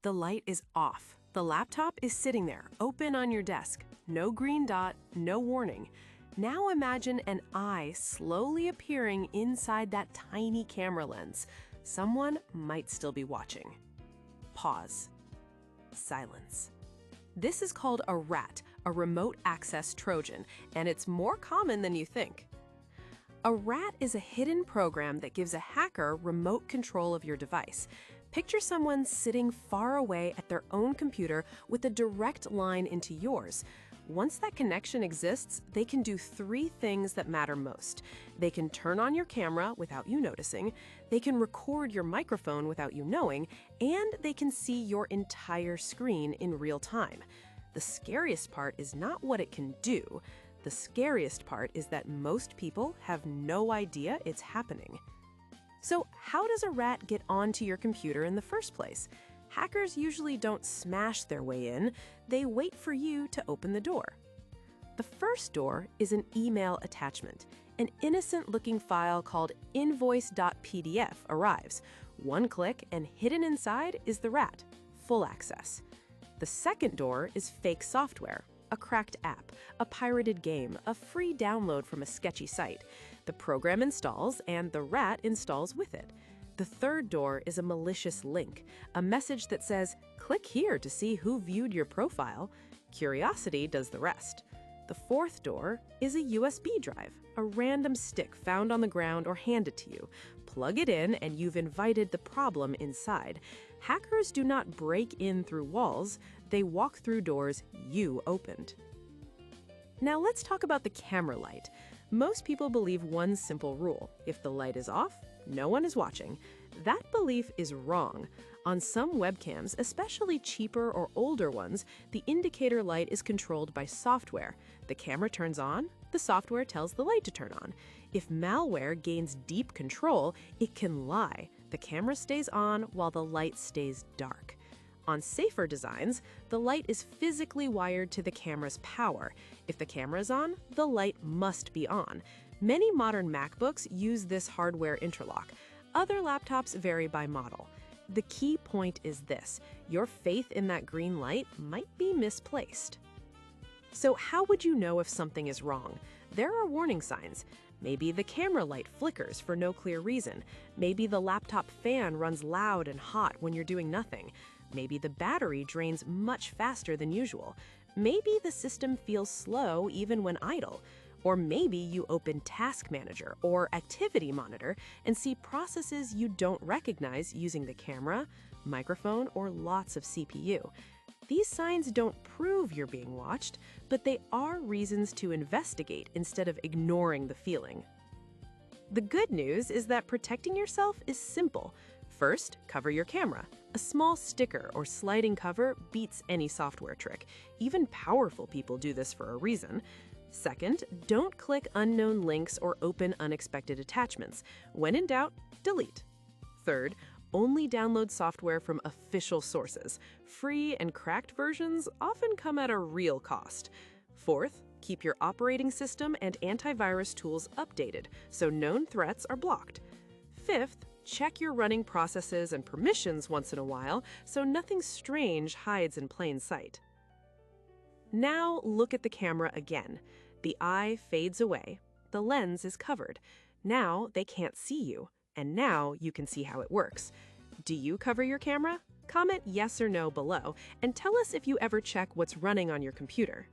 The light is off. The laptop is sitting there, open on your desk. No green dot, no warning. Now imagine an eye slowly appearing inside that tiny camera lens. Someone might still be watching. Pause. Silence. This is called a RAT, a remote access Trojan, and it's more common than you think. A RAT is a hidden program that gives a hacker remote control of your device. Picture someone sitting far away at their own computer with a direct line into yours. Once that connection exists, they can do three things that matter most. They can turn on your camera without you noticing, they can record your microphone without you knowing, and they can see your entire screen in real time. The scariest part is not what it can do. The scariest part is that most people have no idea it's happening. So how does a rat get onto your computer in the first place? Hackers usually don't smash their way in, they wait for you to open the door. The first door is an email attachment. An innocent-looking file called invoice.pdf arrives. One click and hidden inside is the rat, full access. The second door is fake software. A cracked app, a pirated game, a free download from a sketchy site. The program installs and the rat installs with it. The third door is a malicious link, a message that says, "Click here to see who viewed your profile." Curiosity does the rest. The fourth door is a USB drive, a random stick found on the ground or handed to you. Plug it in and you've invited the problem inside. Hackers do not break in through walls, they walk through doors you opened. Now let's talk about the camera light. Most people believe one simple rule: if the light is off, no one is watching. That belief is wrong. On some webcams, especially cheaper or older ones, the indicator light is controlled by software. The camera turns on, the software tells the light to turn on. If malware gains deep control, it can lie. The camera stays on while the light stays dark. On safer designs, the light is physically wired to the camera's power. If the camera is on, the light must be on. Many modern MacBooks use this hardware interlock. Other laptops vary by model. The key point is this: your faith in that green light might be misplaced. So how would you know if something is wrong? There are warning signs. Maybe the camera light flickers for no clear reason. Maybe the laptop fan runs loud and hot when you're doing nothing. Maybe the battery drains much faster than usual. Maybe the system feels slow even when idle. Or maybe you open Task Manager or Activity Monitor and see processes you don't recognize using the camera, microphone, or lots of CPU. These signs don't prove you're being watched, but they are reasons to investigate instead of ignoring the feeling. The good news is that protecting yourself is simple. First, cover your camera. A small sticker or sliding cover beats any software trick. Even powerful people do this for a reason. Second, don't click unknown links or open unexpected attachments. When in doubt, delete. Third, only download software from official sources. Free and cracked versions often come at a real cost. Fourth, keep your operating system and antivirus tools updated so known threats are blocked. Fifth, check your running processes and permissions once in a while so nothing strange hides in plain sight. Now look at the camera again. The eye fades away. The lens is covered. Now they can't see you. And now you can see how it works. Do you cover your camera? Comment yes or no below and tell us if you ever check what's running on your computer.